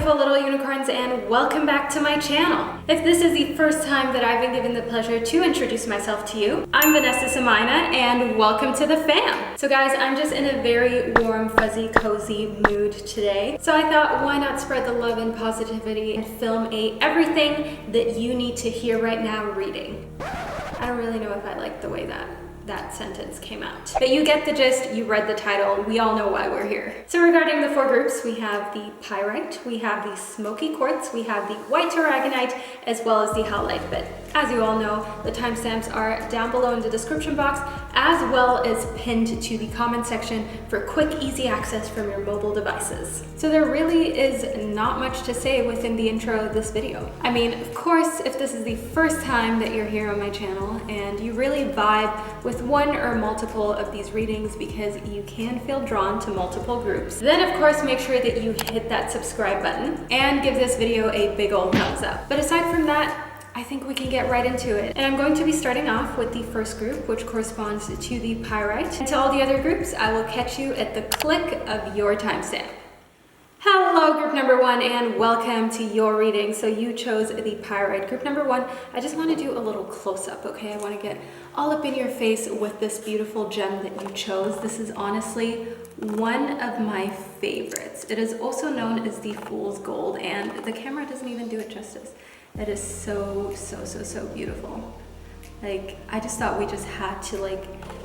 beautiful little unicorns, and welcome back to my channel. If this is the first time that I've been given the pleasure to introduce myself to you, I'm Vanessa and I, and welcome to the fam. So guys, I'm just in a very warm, fuzzy, cozy mood today. So I thought, why not spread the love and positivity and film a everything that you need to hear right now reading. I don't really know if I like the way that sentence came out. But you get the gist, you read the title, we all know why we're here. So regarding the four groups, we have the Pyrite, we have the Smoky Quartz, we have the White Aragonite, as well as the Howlite. But as you all know, the timestamps are down below in the description box, as well as pinned to the comment section for quick, easy access from your mobile devices. So there really is not much to say within the intro of this video. I mean, of course, if this is the first time that you're here on my channel and you really vibe with one or multiple of these readings because you can feel drawn to multiple groups, then of course make sure that you hit that subscribe button and give this video a big old thumbs up. But aside from that, I think we can get right into it. And I'm going to be starting off with the first group, which corresponds to the Pyrite. And to all the other groups, I will catch you at the click of your timestamp. Hello, group number one, and welcome to your reading. So you chose the Pyrite. Group number one, I just want to do a little close-up, okay? I want to get all up in your face with this beautiful gem that you chose. This is honestly one of my favorites. It is also known as the Fool's Gold, and the camera doesn't even do it justice. It is so beautiful. Like, I just thought we just had to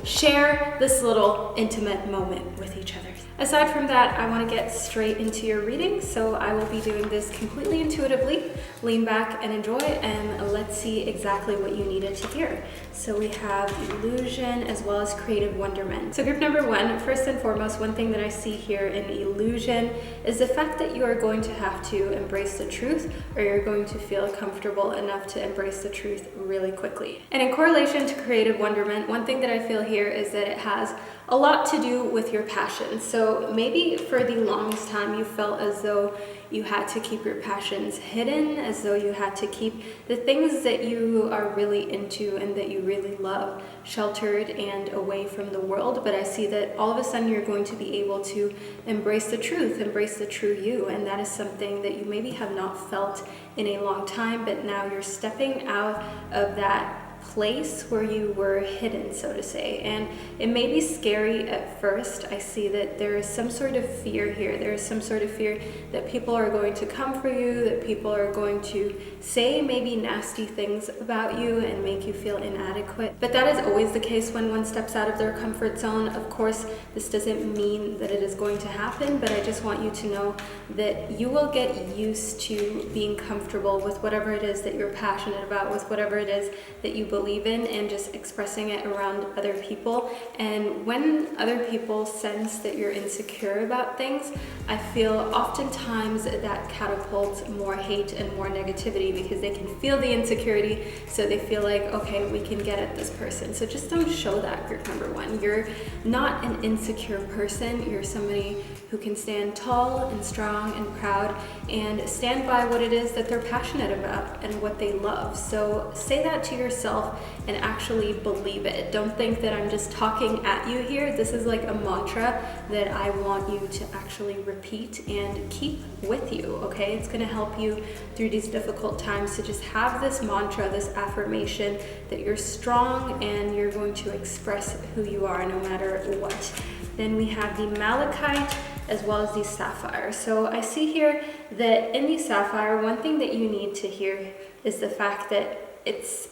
share this little intimate moment with each other. Aside from that, I want to get straight into your reading, so I will be doing this completely intuitively. Lean back and enjoy, and let's see exactly what you needed to hear. So we have illusion as well as creative wonderment. So group number one, first and foremost, one thing that I see here in illusion is the fact that you are going to have to embrace the truth, or you're going to feel comfortable enough to embrace the truth really quickly. And in correlation to creative wonderment, one thing that I feel here is that it has a lot to do with your passion. So maybe for the longest time you felt as though you had to keep your passions hidden, as though you had to keep the things that you are really into and that you really love sheltered and away from the world. But I see that all of a sudden you're going to be able to embrace the truth, embrace the true you, and that is something that you maybe have not felt in a long time, but now you're stepping out of that place where you were hidden, so to say. And it may be scary at first. I see that there is some sort of fear here. There is some sort of fear that people are going to come for you, that people are going to say maybe nasty things about you and make you feel inadequate. But that is always the case when one steps out of their comfort zone. Of course, this doesn't mean that it is going to happen, but I just want you to know that you will get used to being comfortable with whatever it is that you're passionate about, with whatever it is that you believe in, and just expressing it around other people. And when other people sense that you're insecure about things, I feel oftentimes that catapults more hate and more negativity because they can feel the insecurity, so they feel like, okay, we can get at this person. So just don't show that, group number one. You're not an insecure person. You're somebody who can stand tall and strong and proud and stand by what it is that they're passionate about and what they love. So say that to yourself and actually believe it. Don't think that I'm just talking at you here. This is like a mantra that I want you to actually repeat and keep with you, okay? It's gonna help you through these difficult times to just have this mantra, this affirmation that you're strong and you're going to express who you are no matter what. Then we have the malachite as well as the sapphire. So I see here that in the sapphire, one thing that you need to hear is the fact that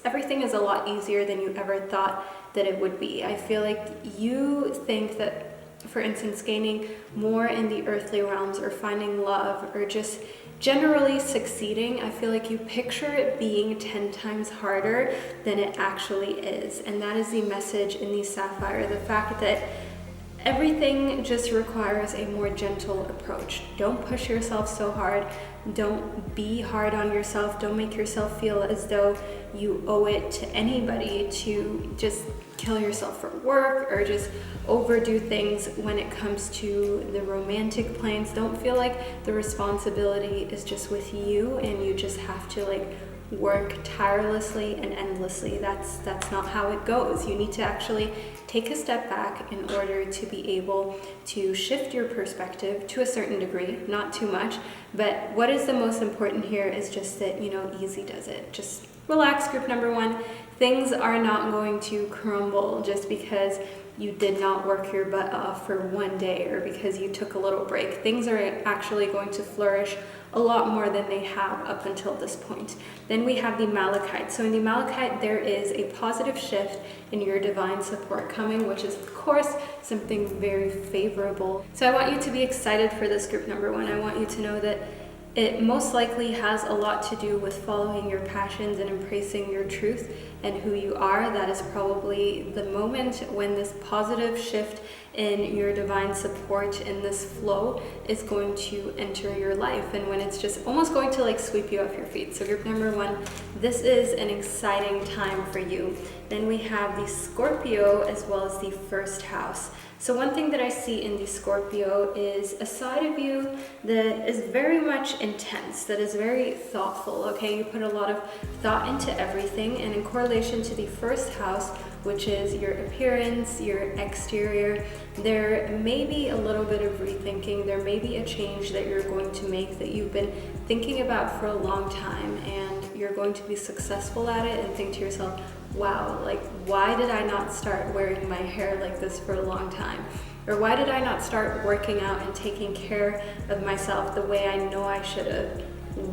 everything is a lot easier than you ever thought that it would be. I feel like you think that, for instance, gaining more in the earthly realms or finding love or just generally succeeding, I feel like you picture it being 10 times harder than it actually is. And that is the message in the sapphire, the fact that everything just requires a more gentle approach. Don't push yourself so hard. Don't be hard on yourself. Don't make yourself feel as though you owe it to anybody to just kill yourself for work or just overdo things when it comes to the romantic planes. Don't feel like the responsibility is just with you and you just have to work tirelessly and endlessly. That's not how it goes. You need to actually take a step back in order to be able to shift your perspective to a certain degree, not too much. But what is the most important here is just that, easy does it. Just relax, group number one. Things are not going to crumble just because you did not work your butt off for one day or because you took a little break. Things are actually going to flourish a lot more than they have up until this point. Then we have the Malachite. So in the Malachite, there is a positive shift in your divine support coming, which is of course something very favorable. So I want you to be excited for this, group number one. I want you to know that it most likely has a lot to do with following your passions and embracing your truth and who you are. That is probably the moment when this positive shift in your divine support in this flow is going to enter your life, and when it's just almost going to like sweep you off your feet. So group number one, this is an exciting time for you. Then we have the Scorpio as well as the first house. So one thing that I see in the Scorpio is a side of you that is very much intense, that is very thoughtful, okay? You put a lot of thought into everything, and in correlation to the first house, which is your appearance, your exterior, there may be a little bit of rethinking. There may be a change that you're going to make that you've been thinking about for a long time, and you're going to be successful at it and think to yourself, wow, like why did I not start wearing my hair like this for a long time? Or why did I not start working out and taking care of myself the way I know I should have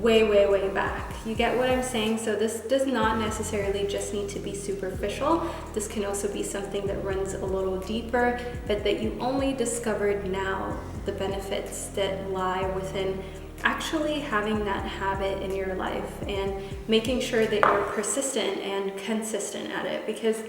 way back? You get what I'm saying? So this does not necessarily just need to be superficial. This can also be something that runs a little deeper, but that you only discovered now the benefits that lie within actually having that habit in your life and making sure that you're persistent and consistent at it, because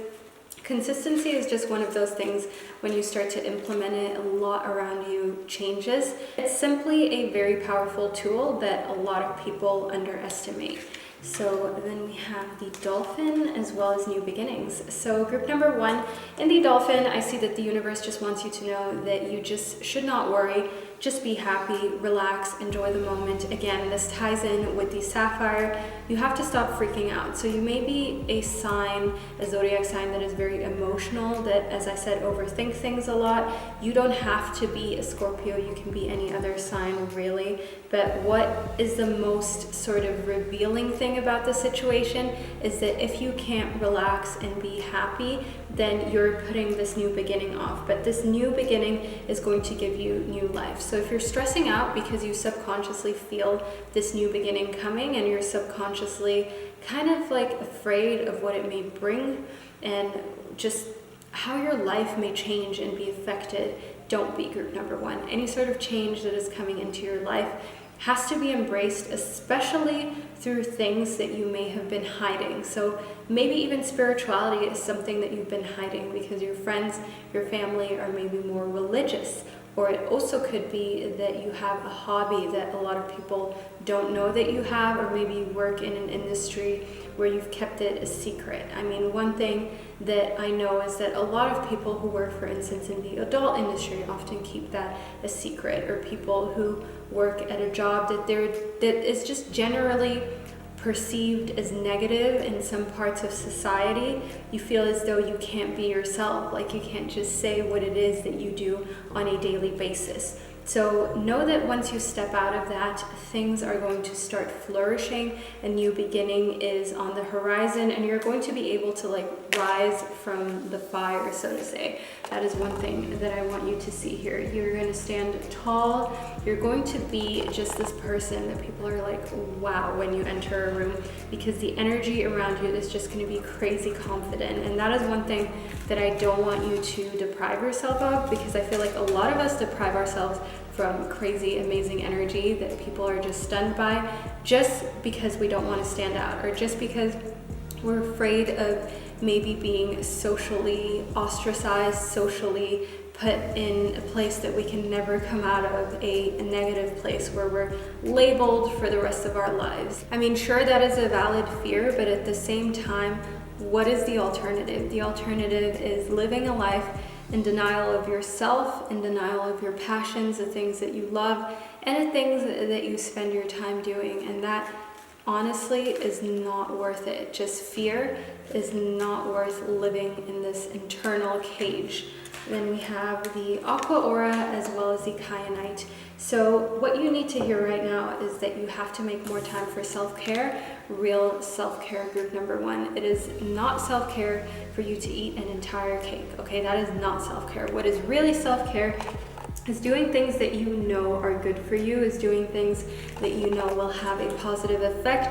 consistency is just one of those things when you start to implement it, a lot around you changes. It's simply a very powerful tool that a lot of people underestimate. So then we have the Dolphin as well as new beginnings. So group number one, in the Dolphin, I see that the universe just wants you to know that you just should not worry. Just be happy, relax, enjoy the moment. Again, this ties in with the Sapphire. You have to stop freaking out. So you may be a sign, a zodiac sign that is very emotional, that, as I said, overthink things a lot. You don't have to be a Scorpio. You can be any other sign, really. But what is the most sort of revealing thing about the situation is that if you can't relax and be happy, then you're putting this new beginning off. But this new beginning is going to give you new life. So if you're stressing out because you subconsciously feel this new beginning coming and you're subconsciously kind of like afraid of what it may bring and just how your life may change and be affected, don't be, group number one. Any sort of change that is coming into your life has to be embraced, especially through things that you may have been hiding. So maybe even spirituality is something that you've been hiding because your friends, your family are maybe more religious. Or it also could be that you have a hobby that a lot of people don't know that you have, or maybe you work in an industry where you've kept it a secret. I mean, one thing that I know is that a lot of people who work, for instance, in the adult industry often keep that a secret, or people who work at a job that is just generally perceived as negative in some parts of society. You feel as though you can't be yourself, like you can't just say what it is that you do on a daily basis. So know that once you step out of that, things are going to start flourishing. A new beginning is on the horizon, and you're going to be able to like rise from the fire, so to say. That is one thing that I want you to see here. You're going to stand tall. You're going to be just this person that people are like, wow, when you enter a room, because the energy around you is just going to be crazy confident. And that is one thing that I don't want you to deprive yourself of, because I feel like a lot of us deprive ourselves from crazy, amazing energy that people are just stunned by, just because we don't want to stand out, or just because we're afraid of maybe being socially ostracized, socially put in a place that we can never come out of, a negative place where we're labeled for the rest of our lives. I mean, sure, that is a valid fear, but at the same time, what is the alternative? The alternative is living a life in denial of yourself, in denial of your passions, the things that you love, and the things that you spend your time doing. And that honestly is not worth it. Just fear is not worth living in this internal cage. Then we have the Aqua Aura as well as the Kyanite. So what you need to hear right now is that you have to make more time for self-care, real self-care, group number 1. It is not self-care for you to eat an entire cake, okay? That is not self-care. What is really self-care is doing things that you know are good for you, is doing things that you know will have a positive effect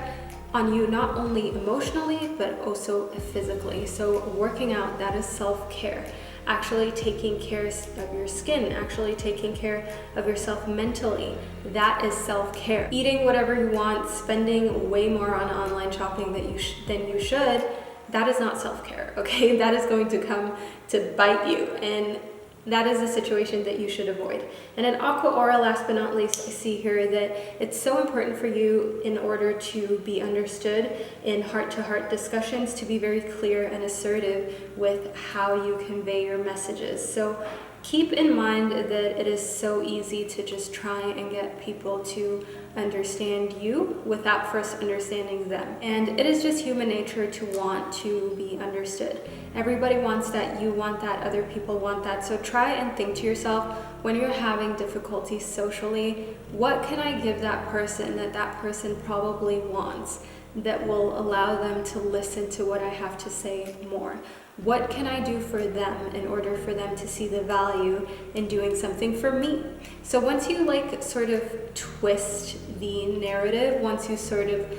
on you, not only emotionally, but also physically. So working out, that is self-care. Actually taking care of your skin, actually taking care of yourself mentally, that is self-care. Eating whatever you want, spending way more on online shopping than you should, that is not self-care, okay? That is going to come to bite you, and that is a situation that you should avoid. And in Aqua Aura, last but not least, I see here that it's so important for you, in order to be understood in heart-to-heart discussions, to be very clear and assertive with how you convey your messages. So keep in mind that it is so easy to just try and get people to understand you without first understanding them. And it is just human nature to want to be understood. Everybody wants that, you want that, other people want that. So try and think to yourself, when you're having difficulty socially, what can I give that person that that person probably wants, that will allow them to listen to what I have to say more? What can I do for them in order for them to see the value in doing something for me? So once you sort of twist the narrative, once you sort of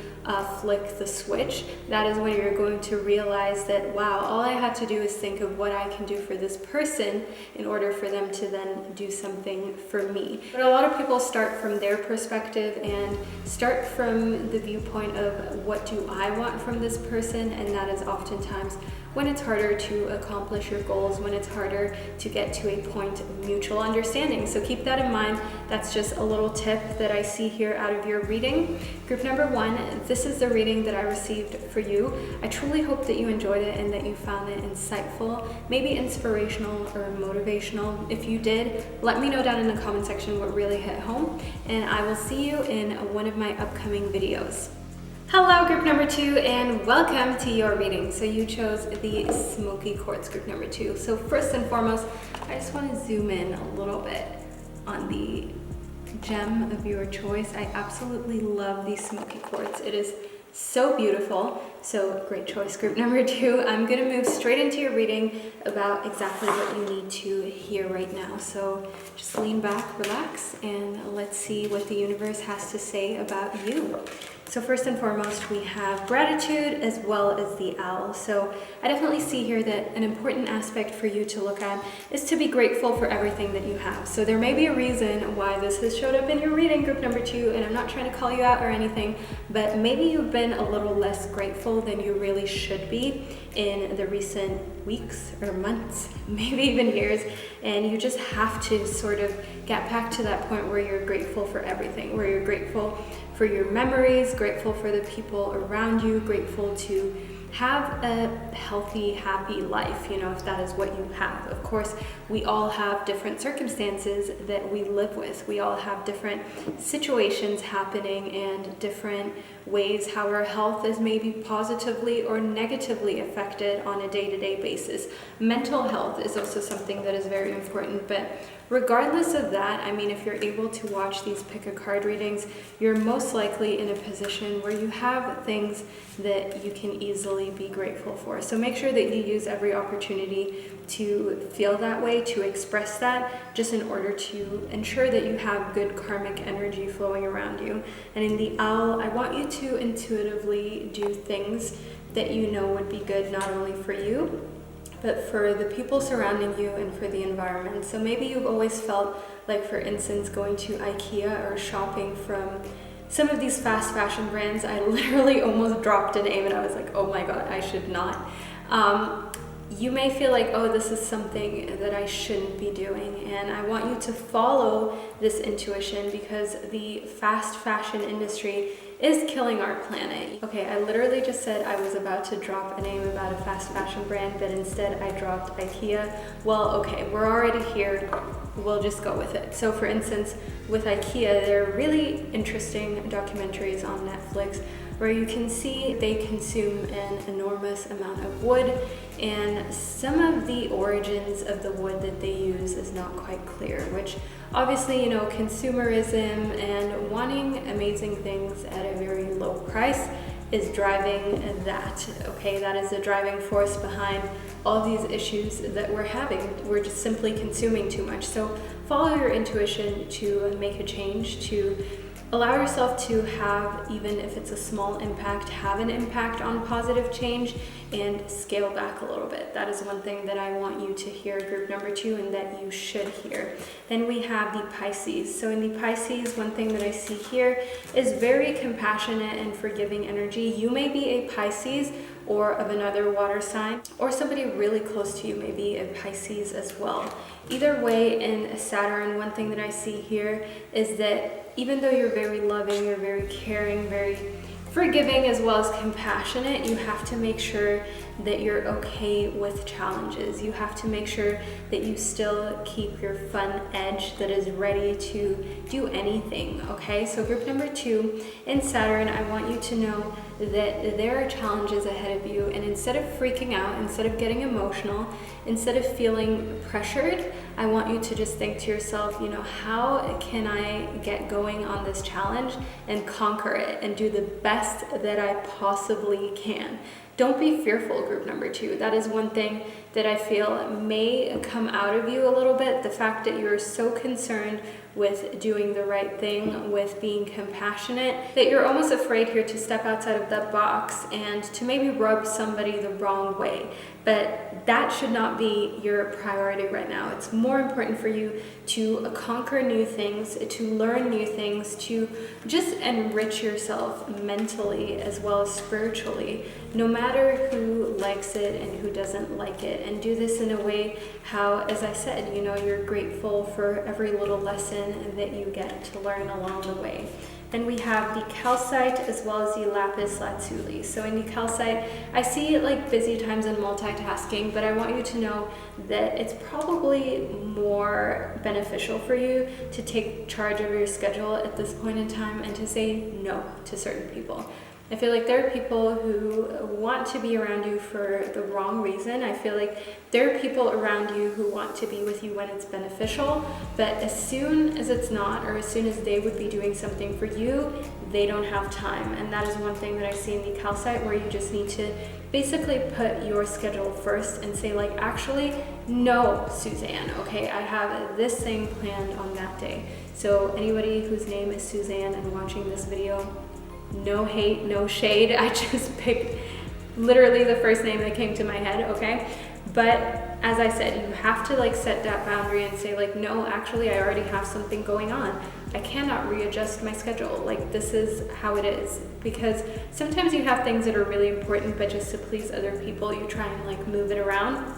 flick the switch, that is when you're going to realize that, wow, all I had to do is think of what I can do for this person in order for them to then do something for me. But a lot of people start from their perspective and start from the viewpoint of, what do I want from this person? And that is oftentimes when it's harder to accomplish your goals, when it's harder to get to a point of mutual understanding. So keep that in mind. That's just a little tip that I see here out of your reading. Group number 1, this is the reading that I received for you. I truly hope that you enjoyed it and that you found it insightful, maybe inspirational or motivational. If you did, let me know down in the comment section what really hit home, and I will see you in one of my upcoming videos. Hello, group number 2, and welcome to your reading. So you chose the Smoky Quartz, group number 2. So first and foremost, I just want to zoom in a little bit on the gem of your choice. I absolutely love the Smoky Quartz. It is so beautiful. So great choice, group number 2. I'm going to move straight into your reading about exactly what you need to hear right now. So just lean back, relax, and let's see what the universe has to say about you. So first and foremost, we have gratitude as well as the owl. So I definitely see here that an important aspect for you to look at is to be grateful for everything that you have. So there may be a reason why this has showed up in your reading, group number 2, and I'm not trying to call you out or anything, but maybe you've been a little less grateful than you really should be in the recent weeks or months, maybe even years, and you just have to sort of get back to that point where you're grateful for everything, where you're grateful for your memories, grateful for the people around you, grateful to have a healthy, happy life, if that is what you have. Of course, we all have different circumstances that we live with. We all have different situations happening and different ways how our health is maybe positively or negatively affected on a day-to-day basis. Mental health is also something that is very important, but regardless of that, if you're able to watch these pick a card readings, you're most likely in a position where you have things that you can easily be grateful for. So make sure that you use every opportunity to feel that way, to express that, just in order to ensure that you have good karmic energy flowing around you. And in the owl, I want you to intuitively do things that you know would be good not only for you, but for the people surrounding you and for the environment. So maybe you've always felt like, for instance, going to IKEA or shopping from some of these fast fashion brands. I literally almost dropped a name and I was like, oh my God, I should not. You may feel like, oh, this is something that I shouldn't be doing. And I want you to follow this intuition, because the fast fashion industry is killing our planet. Okay, I literally just said I was about to drop a name about a fast fashion brand, but instead I dropped IKEA. Well, okay, we're already here. We'll just go with it. So for instance, with IKEA, there are really interesting documentaries on Netflix where you can see they consume an enormous amount of wood, and some of the origins of the wood that they use is not quite clear, which obviously, you know, consumerism and wanting amazing things at a very low price is driving that, okay? That is the driving force behind all these issues that we're having. We're just simply consuming too much. So follow your intuition to make a change, to allow yourself to have, even if it's a small impact, have an impact on positive change, and scale back a little bit. That is one thing that I want you to hear, group number 2, and that you should hear. Then we have the Pisces. So in the Pisces, one thing that I see here is very compassionate and forgiving energy. You may be a Pisces or of another water sign, or somebody really close to you may be a Pisces as well. Either way, in Saturn, one thing that I see here is that even though you're very loving, you're very caring, very forgiving, as well as compassionate, you have to make sure that you're okay with challenges. You have to make sure that you still keep your fun edge that is ready to do anything, okay? So group number 2 in Saturn, I want you to know that there are challenges ahead of you, and instead of freaking out, instead of getting emotional, instead of feeling pressured, I want you to just think to yourself, you know, how can I get going on this challenge and conquer it and do the best that I possibly can? Don't be fearful, group number 2. That is one thing that I feel may come out of you a little bit. The fact that you're so concerned with doing the right thing, with being compassionate, that you're almost afraid here to step outside of that box and to maybe rub somebody the wrong way. But that should not be your priority right now. It's more important for you to conquer new things, to learn new things, to just enrich yourself mentally as well as spiritually, no matter who likes it and who doesn't like it. And do this in a way how, as I said, you know, you're grateful for every little lesson that you get to learn along the way. Then we have the calcite as well as the lapis lazuli. So in the calcite, I see like busy times and multitasking, but I want you to know that it's probably more beneficial for you to take charge of your schedule at this point in time and to say no to certain people. I feel like there are people who want to be around you for the wrong reason. I feel like there are people around you who want to be with you when it's beneficial, but as soon as it's not, or as soon as they would be doing something for you, they don't have time. And that is one thing that I see in the calcite, where you just need to basically put your schedule first and say like, actually, no, Suzanne, okay, I have this thing planned on that day. So anybody whose name is Suzanne and watching this video, no hate, no shade. I just picked literally the first name that came to my head, okay? But as I said, you have to like set that boundary and say like, no, actually, I already have something going on. I cannot readjust my schedule. Like, this is how it is. Because sometimes you have things that are really important, but just to please other people, you try and like move it around.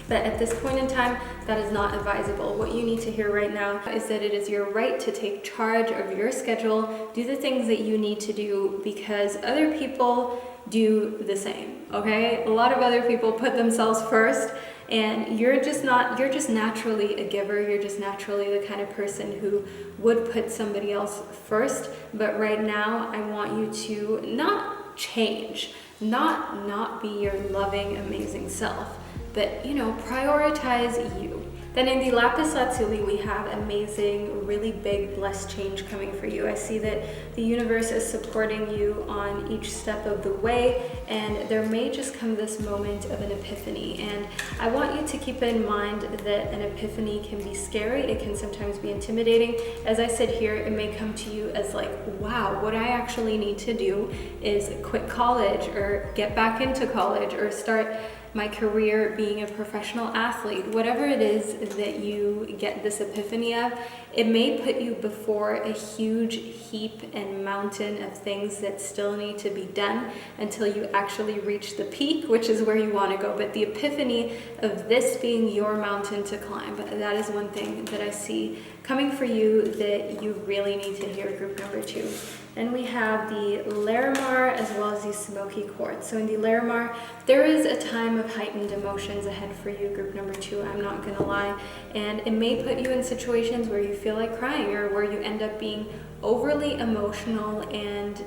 But at this point in time, that is not advisable. What you need to hear right now is that it is your right to take charge of your schedule, do the things that you need to do, because other people do the same, okay? A lot of other people put themselves first, and you're just naturally a giver. You're just naturally the kind of person who would put somebody else first. But right now, I want you to not change, not be your loving, amazing self, but, you know, prioritize you. Then in the lapis lazuli, we have amazing, really big, blessed change coming for you. I see that the universe is supporting you on each step of the way, and there may just come this moment of an epiphany. And I want you to keep in mind that an epiphany can be scary. It can sometimes be intimidating. As I said here, it may come to you as like, wow, what I actually need to do is quit college, or get back into college, or start my career being a professional athlete. Whatever it is that you get this epiphany of, it may put you before a huge heap and mountain of things that still need to be done until you actually reach the peak, which is where you want to go. But the epiphany of this being your mountain to climb, that is one thing that I see coming for you that you really need to hear, group number 2. Then we have the Larimar as well as the Smoky Quartz. So in the Larimar, there is a time of heightened emotions ahead for you, group number 2, I'm not gonna lie. And it may put you in situations where you feel like crying, or where you end up being overly emotional and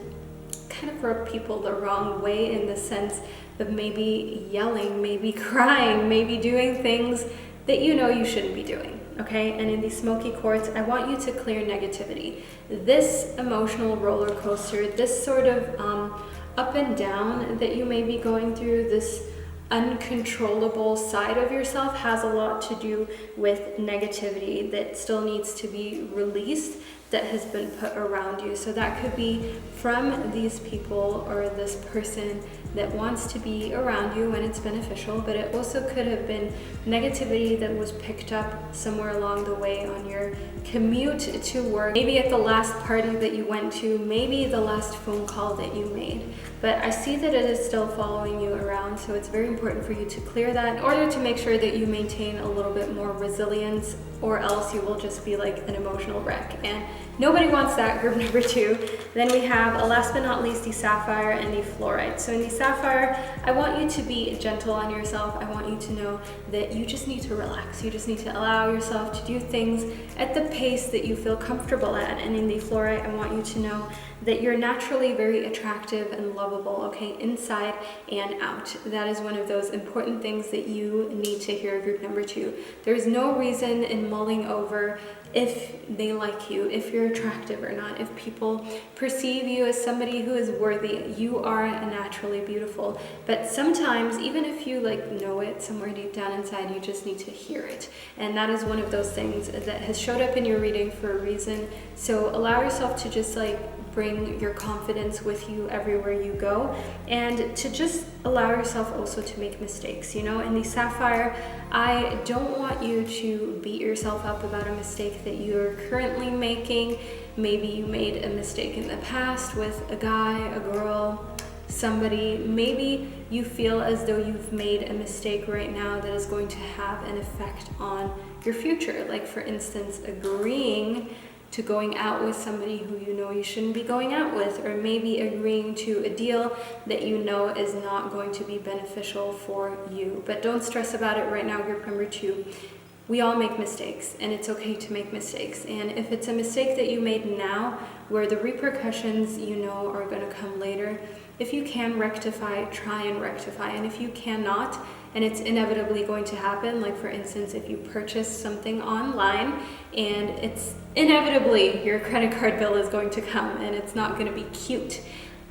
kind of rub people the wrong way in the sense of maybe yelling, maybe crying, maybe doing things that you know you shouldn't be doing, okay? And in the Smoky Quartz, I want you to clear negativity. This emotional roller coaster, this sort of up and down that you may be going through, this uncontrollable side of yourself has a lot to do with negativity that still needs to be released, that has been put around you. So that could be from these people or this person that wants to be around you when it's beneficial, but it also could have been negativity that was picked up somewhere along the way on your commute to work, maybe at the last party that you went to, maybe the last phone call that you made. But I see that it is still following you around, so it's very important for you to clear that in order to make sure that you maintain a little bit more resilience, or else you will just be like an emotional wreck. And nobody wants that, group number 2. Then we have, last but not least, the sapphire and the fluorite. So in the sapphire, I want you to be gentle on yourself. I want you to know that you just need to relax. You just need to allow yourself to do things at the pace that you feel comfortable at. And in the fluorite, I want you to know that you're naturally very attractive and lovable, okay, inside and out. That is one of those important things that you need to hear, group number 2. There's no reason in mulling over if they like you, if you're attractive or not, if people perceive you as somebody who is worthy. You are naturally beautiful. But sometimes, even if you know it somewhere deep down inside, you just need to hear it. And that is one of those things that has showed up in your reading for a reason. So allow yourself to just bring your confidence with you everywhere you go, and to just allow yourself also to make mistakes. In the sapphire, I don't want you to beat yourself up about a mistake that you're currently making. Maybe you made a mistake in the past with a guy, a girl, somebody. Maybe you feel as though you've made a mistake right now that is going to have an effect on your future. Like, for instance, agreeing to going out with somebody who you know you shouldn't be going out with, or maybe agreeing to a deal that you know is not going to be beneficial for you. But don't stress about it right now, group number 2. We all make mistakes, and it's okay to make mistakes. And if it's a mistake that you made now, where the repercussions are going to come later, if you can rectify, try and rectify. And if you cannot, and it's inevitably going to happen, like for instance, if you purchase something online and it's inevitably your credit card bill is going to come and it's not going to be cute,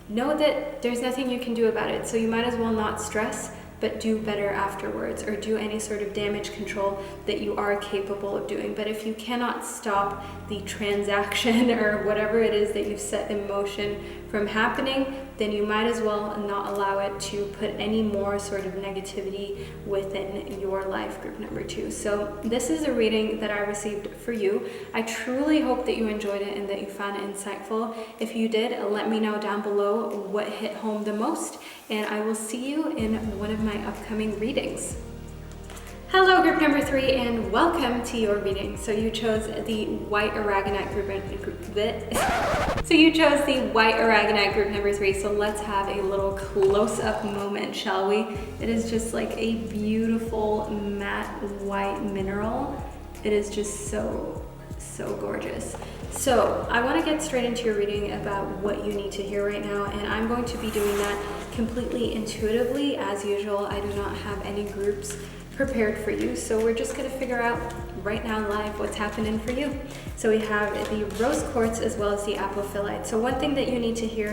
know that there's nothing you can do about it. So you might as well not stress, but do better afterwards, or do any sort of damage control that you are capable of doing. But if you cannot stop the transaction or whatever it is that you've set in motion from happening, then you might as well not allow it to put any more sort of negativity within your life, group number 2. So this is a reading that I received for you. I truly hope that you enjoyed it and that you found it insightful. If you did, let me know down below what hit home the most, and I will see you in one of my upcoming readings. Hello, group number 3, and welcome to your reading. So you chose the white Aragonite group number 3. So let's have a little close-up moment, shall we? It is just like a beautiful matte white mineral. It is just so gorgeous. So I want to get straight into your reading about what you need to hear right now, and I'm going to be doing that completely intuitively. As usual, I do not have any groups prepared for you, so we're just going to figure out right now live what's happening for you. So we have the rose quartz as well as the apophyllite. So one thing that you need to hear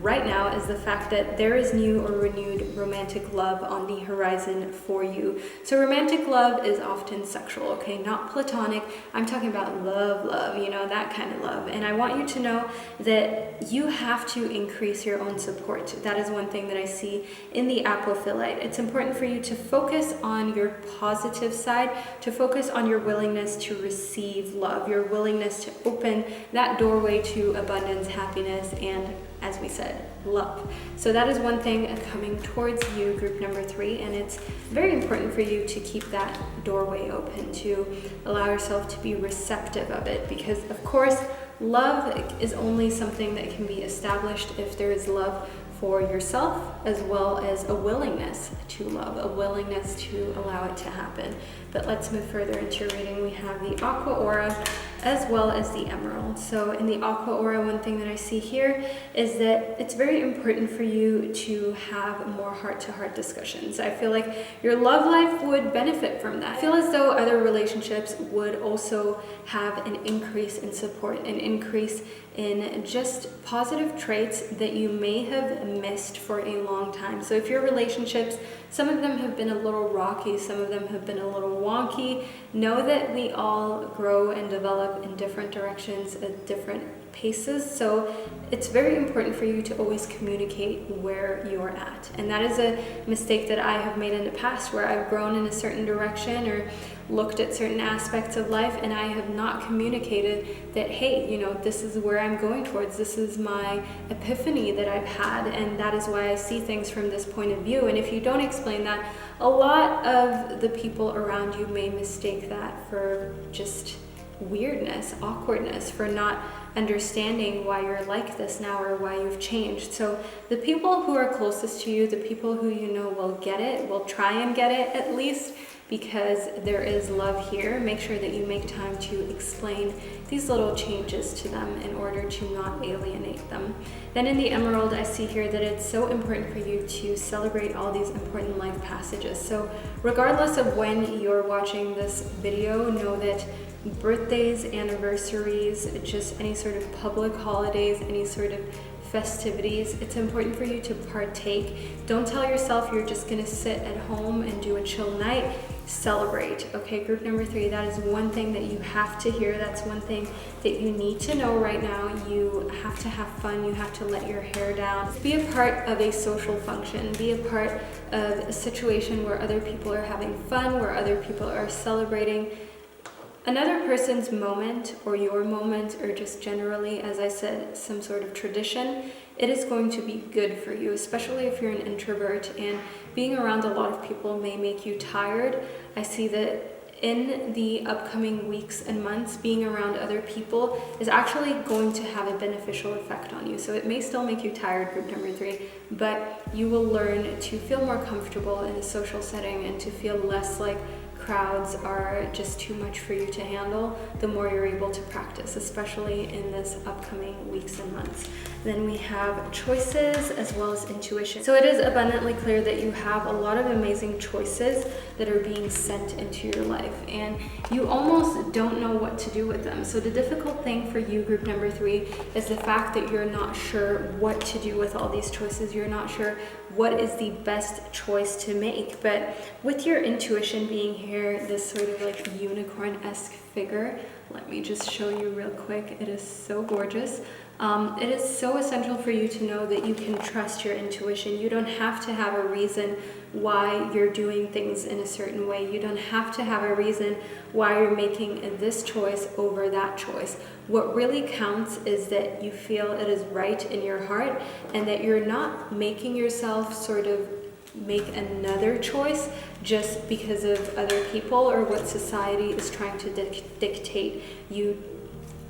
right now is the fact that there is new or renewed romantic love on the horizon for you. So romantic love is often sexual, okay, not platonic. I'm talking about love, that kind of love. And I want you to know that you have to increase your own support. That is one thing that I see in the apophyllite. It's important for you to focus on your positive side, to focus on your willingness to receive love, your willingness to open that doorway to abundance, happiness, and, as we said, love. So that is one thing coming towards you, group number 3, and it's very important for you to keep that doorway open, to allow yourself to be receptive of it, because of course love is only something that can be established if there is love for yourself, as well as a willingness to love, a willingness to allow it to happen. But let's move further into your reading. We have the aqua aura, as well as the emerald. So in the aqua aura, one thing that I see here is that it's very important for you to have more heart-to-heart discussions. I feel like your love life would benefit from that. I feel as though other relationships would also have an increase in support, an increase in just positive traits that you may have missed for a long time. So if your relationships, some of them have been a little rocky, some of them have been a little wonky, know that we all grow and develop in different directions at different paces. So it's very important for you to always communicate where you're at. And that is a mistake that I have made in the past, where I've grown in a certain direction or looked at certain aspects of life and I have not communicated that, hey, you know, this is where I'm going towards. This is my epiphany that I've had, and that is why I see things from this point of view. And if you don't explain that, a lot of the people around you may mistake that for just weirdness, awkwardness, for not understanding why you're like this now or why you've changed. So the people who are closest to you, the people who you know will get it, will try and get it at least, because there is love here. Make sure that you make time to explain these little changes to them in order to not alienate them. Then in the emerald, I see here that it's so important for you to celebrate all these important life passages. So regardless of when you're watching this video, know that birthdays, anniversaries, just any sort of public holidays, any sort of festivities, it's important for you to partake. Don't tell yourself you're just gonna sit at home and do a chill night. Celebrate. Okay, group number 3, that is one thing that you have to hear. That's one thing that you need to know right now. You have to have fun. You have to let your hair down. Be a part of a social function. Be a part of a situation where other people are having fun, where other people are celebrating another person's moment or your moment, or just generally, as I said, some sort of tradition. It is going to be good for you, especially if you're an introvert and being around a lot of people may make you tired. I see that in the upcoming weeks and months, being around other people is actually going to have a beneficial effect on you. So it may still make you tired, group number 3, but you will learn to feel more comfortable in a social setting and to feel less like crowds are just too much for you to handle the more you're able to practice, especially in this upcoming weeks and months. Then we have choices as well as intuition. So it is abundantly clear that you have a lot of amazing choices that are being sent into your life and you almost don't know what to do with them. So the difficult thing for you, group number 3, is the fact that you're not sure what to do with all these choices. You're not sure what is the best choice to make. But with your intuition being here, this sort of like unicorn-esque figure, let me just show you real quick. It is so gorgeous. It is so essential for you to know that you can trust your intuition. You don't have to have a reason why you're doing things in a certain way. You don't have to have a reason why you're making this choice over that choice. What really counts is that you feel it is right in your heart and that you're not making yourself sort of make another choice just because of other people or what society is trying to dictate you,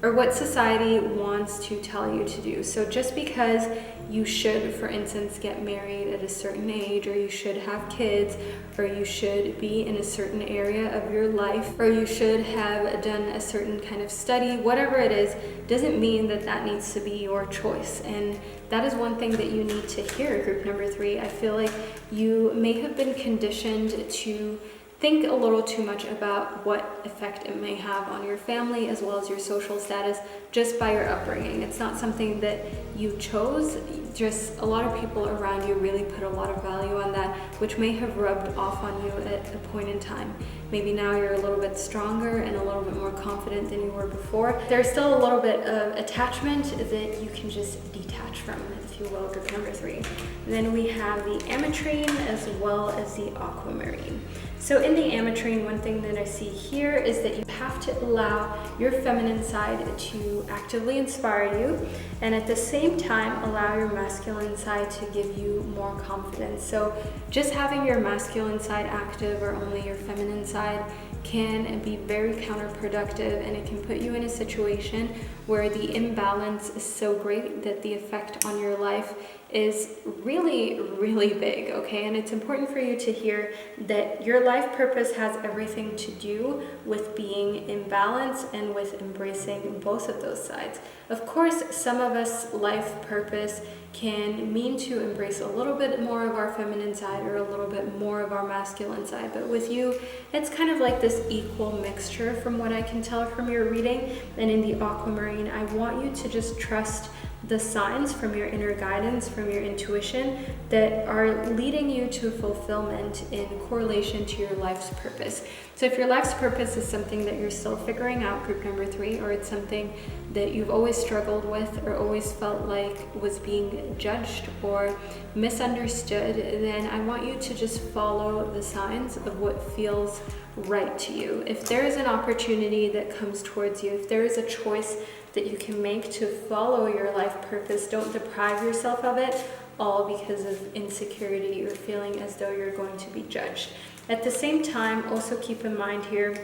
or what society wants to tell you to do. So just because you should, for instance, get married at a certain age, or you should have kids, or you should be in a certain area of your life, or you should have done a certain kind of study, whatever it is, doesn't mean that that needs to be your choice. And that is one thing that you need to hear, group number 3. I feel like you may have been conditioned to think a little too much about what effect it may have on your family as well as your social status just by your upbringing. It's not something that you chose, just a lot of people around you really put a lot of value on that, which may have rubbed off on you at a point in time. Maybe now you're a little bit stronger and a little bit more confident than you were before. There's still a little bit of attachment that you can just detach from, if you will, group number 3. And then we have the ametrine as well as the aquamarine. So in the ametrine, one thing that I see here is that you have to allow your feminine side to actively inspire you, and at the same time allow your masculine side to give you more confidence. So just having your masculine side active or only your feminine side can be very counterproductive, and it can put you in a situation where the imbalance is so great that the effect on your life is really, really big, okay? And it's important for you to hear that your life purpose has everything to do with being in balance and with embracing both of those sides. Of course, some of us life purpose can mean to embrace a little bit more of our feminine side or a little bit more of our masculine side, but with you, it's kind of like this equal mixture from what I can tell from your reading. And in the aquamarine, I want you to just trust the signs from your inner guidance, from your intuition, that are leading you to fulfillment in correlation to your life's purpose. So if your life's purpose is something that you're still figuring out, group number 3, or it's something that you've always struggled with or always felt like was being judged or misunderstood, then I want you to just follow the signs of what feels right to you. If there is an opportunity that comes towards you, if there is a choice that you can make to follow your life purpose, don't deprive yourself of it, all because of insecurity or feeling as though you're going to be judged. At the same time, also keep in mind here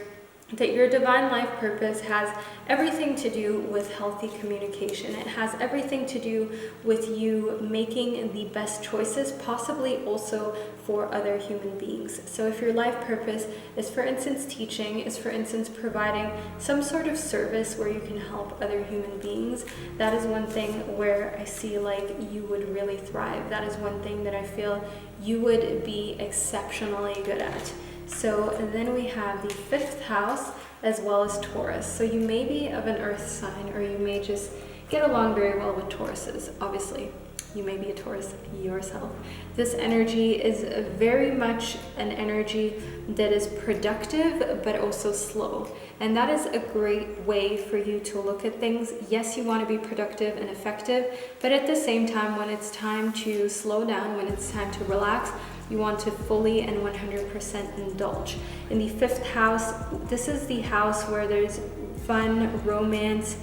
that your divine life purpose has everything to do with healthy communication. It has everything to do with you making the best choices, possibly also for other human beings. So if your life purpose is, for instance, teaching, is, for instance, providing some sort of service where you can help other human beings, that is one thing where I see like you would really thrive. That is one thing that I feel you would be exceptionally good at. So then we have the 5th house as well as Taurus. So you may be of an earth sign, or you may just get along very well with Tauruses. Obviously, you may be a Taurus yourself. This energy is very much an energy that is productive but also slow. And that is a great way for you to look at things. Yes, you want to be productive and effective, but at the same time, when it's time to slow down, when it's time to relax, you want to fully and 100% indulge. In the 5th house, this is the house where there's fun, romance,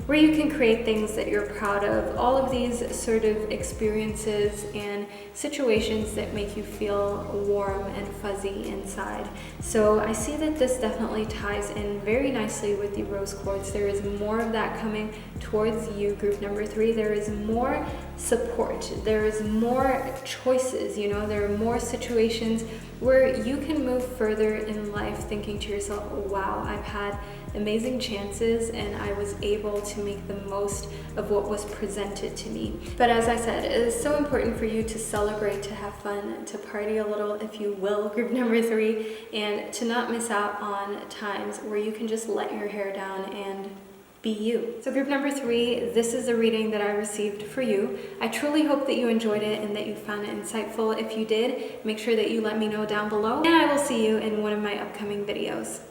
where you can create things that you're proud of, all of these sort of experiences and situations that make you feel warm and fuzzy inside. So I see that this definitely ties in very nicely with the rose quartz. There is more of that coming towards you, group number 3. There is more support. There is more choices, you know, there are more situations where you can move further in life thinking to yourself, wow, I've had amazing chances and I was able to make the most of what was presented to me. But as I said, it is so important for you to celebrate, to have fun, to party a little, if you will, group number 3, and to not miss out on times where you can just let your hair down and be you. So group number 3, this is the reading that I received for you. I truly hope that you enjoyed it and that you found it insightful. If you did, make sure that you let me know down below, and I will see you in one of my upcoming videos.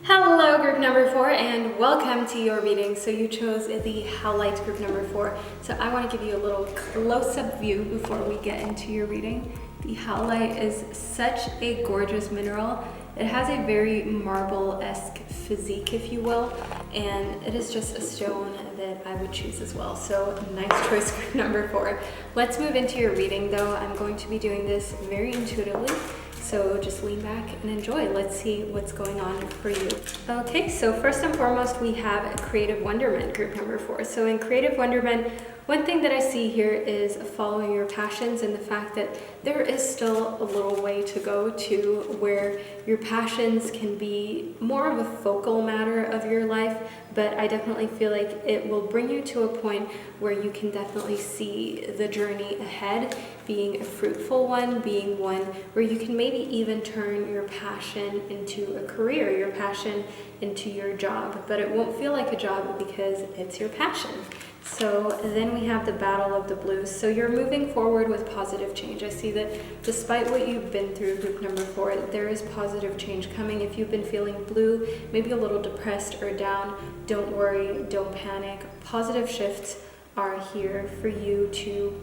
Hello group number 4, and welcome to your reading. So you chose the Howlite group number 4. So I want to give you a little close-up view before we get into your reading. The Howlite is such a gorgeous mineral. It has a very marble-esque physique, if you will, and it is just a stone that I would choose as well. So nice choice, group number 4. Let's move into your reading though. I'm going to be doing this very intuitively. So just lean back and enjoy. Let's see what's going on for you. Okay, so first and foremost, we have Creative Wonderment, group number 4. So in Creative Wonderment, one thing that I see here is following your passions, and the fact that there is still a little way to go to where your passions can be more of a focal matter of your life, but I definitely feel like it will bring you to a point where you can definitely see the journey ahead being a fruitful one, being one where you can maybe even turn your passion into a career, your passion into your job, but it won't feel like a job because it's your passion. So then we have the Battle of the Blues. So you're moving forward with positive change. I see that despite what you've been through, group number 4, there is positive change coming. If you've been feeling blue, maybe a little depressed or down, don't worry, don't panic. Positive shifts are here for you to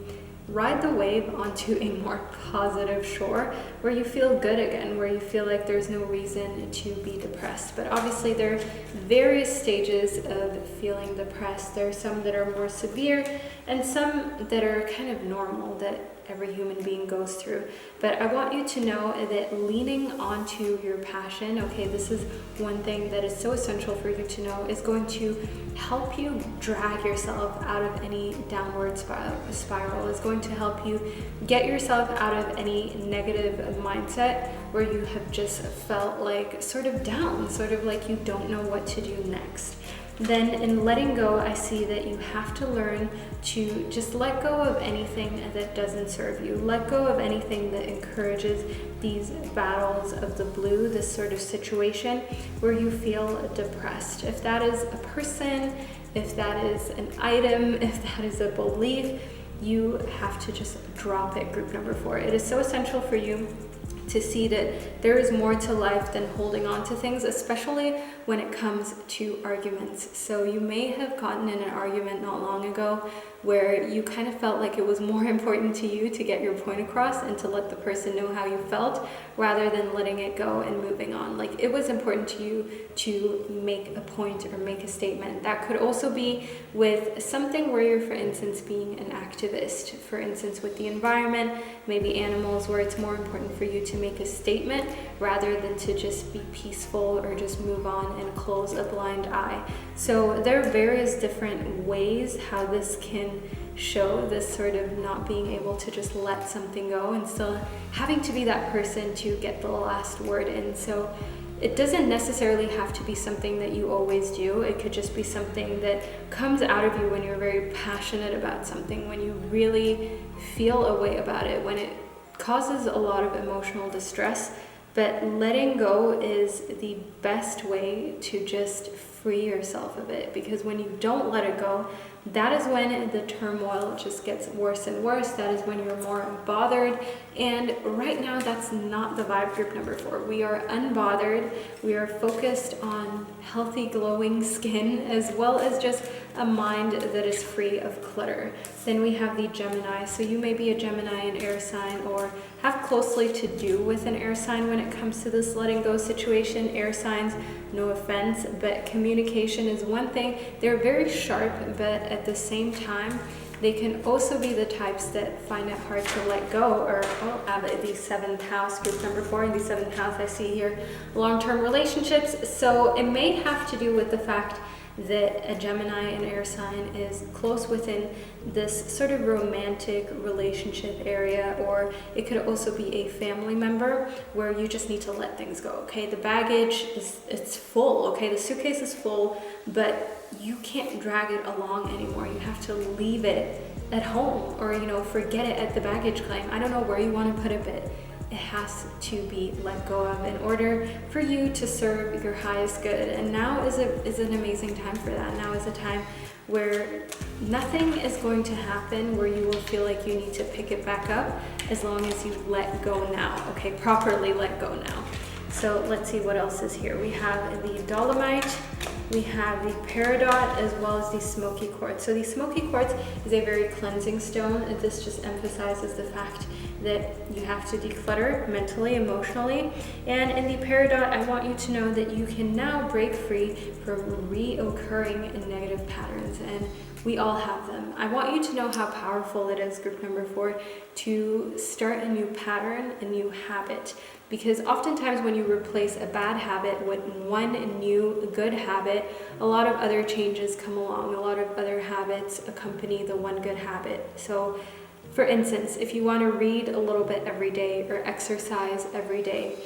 ride the wave onto a more positive shore where you feel good again, where you feel like there's no reason to be depressed. But obviously there are various stages of feeling depressed. There are some that are more severe and some that are kind of normal, that every human being goes through. But I want you to know that leaning onto your passion, okay, this is one thing that is so essential for you to know, is going to help you drag yourself out of any downward spiral, is going to help you get yourself out of any negative mindset where you have just felt like sort of down, sort of like you don't know what to do next. Then in letting go, I see that you have to learn to just let go of anything that doesn't serve you. Let go of anything that encourages these battles of the blue, this sort of situation where you feel depressed. If that is a person, if that is an item, if that is a belief, you have to just drop it, group number 4. It is so essential for you to see that there is more to life than holding on to things, especially when it comes to arguments. So you may have gotten in an argument not long ago where you kind of felt like it was more important to you to get your point across and to let the person know how you felt rather than letting it go and moving on. Like, it was important to you to make a point or make a statement. That could also be with something where you're, for instance, being an activist, for instance, with the environment, maybe animals, where it's more important for you to make a statement rather than to just be peaceful or just move on and close a blind eye. So there are various different ways how this can show this sort of not being able to just let something go and still having to be that person to get the last word in. So it doesn't necessarily have to be something that you always do. It could just be something that comes out of you when you're very passionate about something, when you really feel a way about it, when it causes a lot of emotional distress. But letting go is the best way to just free yourself of it, because when you don't let it go, that is when the turmoil just gets worse and worse. That is when you're more bothered. And right now, that's not the vibe, group number 4. We are unbothered. We are focused on healthy, glowing skin, as well as just a mind that is free of clutter. Then we have the Gemini. So you may be a Gemini, an air sign, or have closely to do with an air sign when it comes to this letting go situation. Air signs, no offense, but communication is one thing. They're very sharp, but at the same time, they can also be the types that find it hard to let go, or the 7th house, group number 4, in the 7th house I see here, long-term relationships. So it may have to do with the fact that a Gemini, an air sign, is close within this sort of romantic relationship area, or it could also be a family member where you just need to let things go, okay? The baggage it's full, okay? The suitcase is full, but you can't drag it along anymore. You have to leave it at home, or, forget it at the baggage claim. I don't know where you want to put it, but it has to be let go of in order for you to serve your highest good. And now is an amazing time for that. Now is a time where nothing is going to happen where you will feel like you need to pick it back up, as long as you let go now, okay? Properly let go now. So let's see what else is here. We have the Dolomite, we have the Peridot, as well as the Smoky Quartz. So the Smoky Quartz is a very cleansing stone, and this just emphasizes the fact that you have to declutter mentally, emotionally. And in the Peridot, I want you to know that you can now break free from reoccurring negative patterns, and we all have them. I want you to know how powerful it is, group number 4, to start a new pattern, a new habit. Because oftentimes when you replace a bad habit with one new good habit, a lot of other changes come along. A lot of other habits accompany the one good habit. So for instance, if you want to read a little bit every day or exercise every day,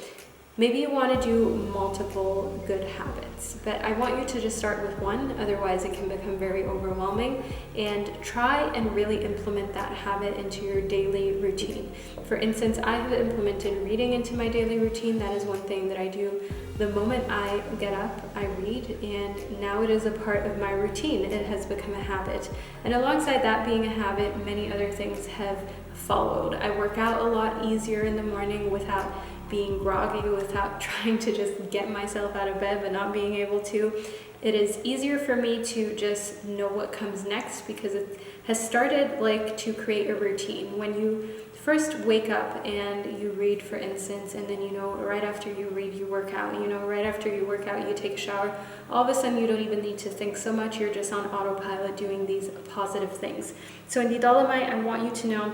maybe you want to do multiple good habits, but I want you to just start with one, otherwise it can become very overwhelming, and try and really implement that habit into your daily routine. For instance, I have implemented reading into my daily routine. That is one thing that I do the moment I get up, I read, and now it is a part of my routine. It has become a habit. And alongside that being a habit, many other things have followed. I work out a lot easier in the morning without being groggy, without trying to just get myself out of bed but not being able to. It is easier for me to just know what comes next, because it has started to create a routine. When you first wake up and you read, for instance, and then right after you read you work out, right after you work out you take a shower, all of a sudden you don't even need to think so much. You're just on autopilot doing these positive things. So in the Dolomite, I want you to know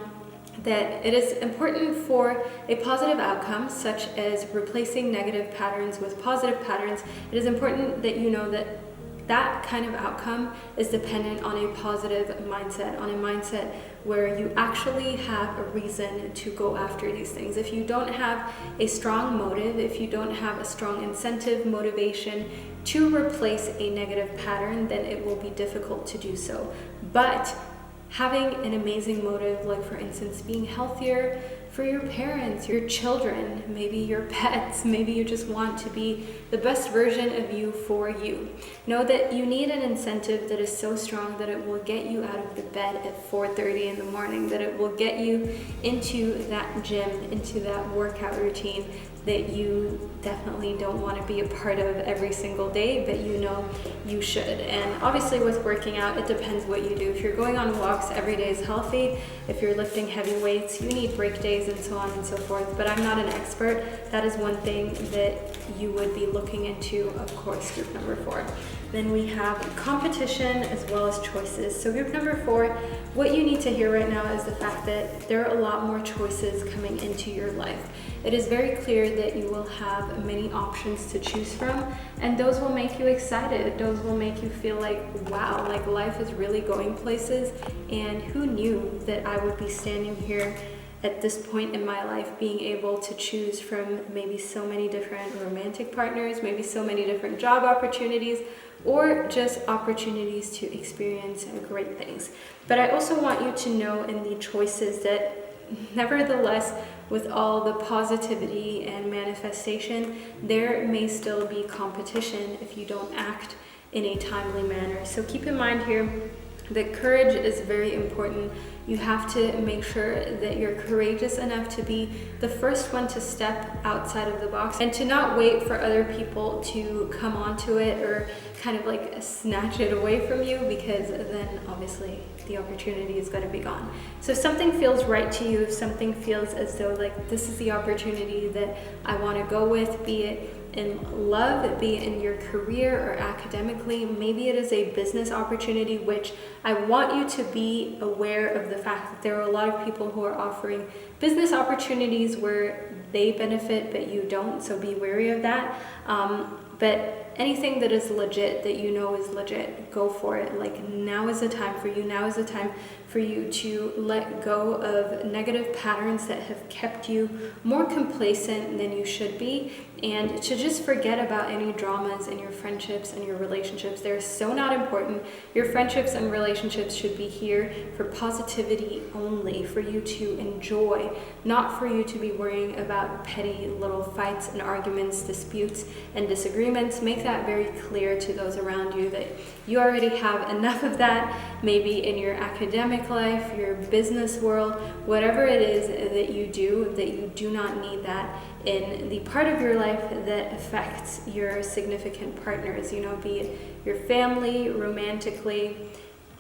that it is important for a positive outcome, such as replacing negative patterns with positive patterns. It is important that you know that that kind of outcome is dependent on a positive mindset, on a mindset where you actually have a reason to go after these things. If you don't have a strong motive, if you don't have a strong incentive, motivation to replace a negative pattern, then it will be difficult to do so. But having an amazing motive, like for instance, being healthier for your parents, your children, maybe your pets, maybe you just want to be the best version of you for you. Know that you need an incentive that is so strong that it will get you out of the bed at 4:30 in the morning, that it will get you into that gym, into that workout routine that you definitely don't want to be a part of every single day, but you know you should. And obviously with working out, it depends what you do. If you're going on walks, every day is healthy. If you're lifting heavy weights, you need break days and so on and so forth. But I'm not an expert. That is one thing that you would be looking into, of course, group number 4. Then we have competition as well as choices. So group number 4, what you need to hear right now is the fact that there are a lot more choices coming into your life. It is very clear that you will have many options to choose from, and those will make you excited. Those will make you feel like, wow, like life is really going places, and who knew that I would be standing here at this point in my life being able to choose from maybe so many different romantic partners, maybe so many different job opportunities, or just opportunities to experience great things. But I also want you to know in the choices that nevertheless, with all the positivity and manifestation, there may still be competition if you don't act in a timely manner. So keep in mind here that courage is very important. You have to make sure that you're courageous enough to be the first one to step outside of the box and to not wait for other people to come onto it or kind of like snatch it away from you, because then obviously the opportunity is going to be gone. So if something feels right to you, if something feels as though like this is the opportunity that I want to go with, be it in love, be it in your career or academically, maybe it is a business opportunity, which I want you to be aware of the fact that there are a lot of people who are offering business opportunities where they benefit but you don't, so be wary of that. But anything that is legit, that you know is legit, go for it. Like, now is the time for you. Now is the time for you to let go of negative patterns that have kept you more complacent than you should be, and to just forget about any dramas in your friendships and your relationships. They're so not important. Your friendships and relationships should be here for positivity only, for you to enjoy, not for you to be worrying about petty little fights and arguments, disputes and disagreements. Make that very clear to those around you that you already have enough of that, maybe in your academic life, your business world, whatever it is that you do not need that in the part of your life that affects your significant partners, be it your family, romantically,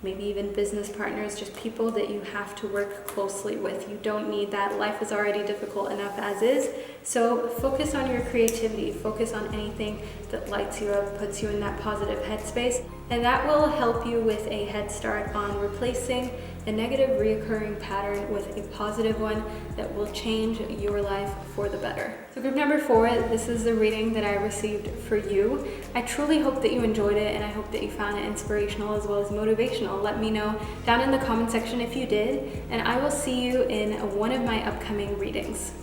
maybe even business partners, just people that you have to work closely with. You don't need that. Life is already difficult enough as is. So focus on your creativity, focus on anything that lights you up, puts you in that positive headspace, and that will help you with a head start on replacing a negative reoccurring pattern with a positive one that will change your life for the better. So group number 4, this is the reading that I received for you. I truly hope that you enjoyed it, and I hope that you found it inspirational as well as motivational. Let me know down in the comment section if you did, and I will see you in one of my upcoming readings.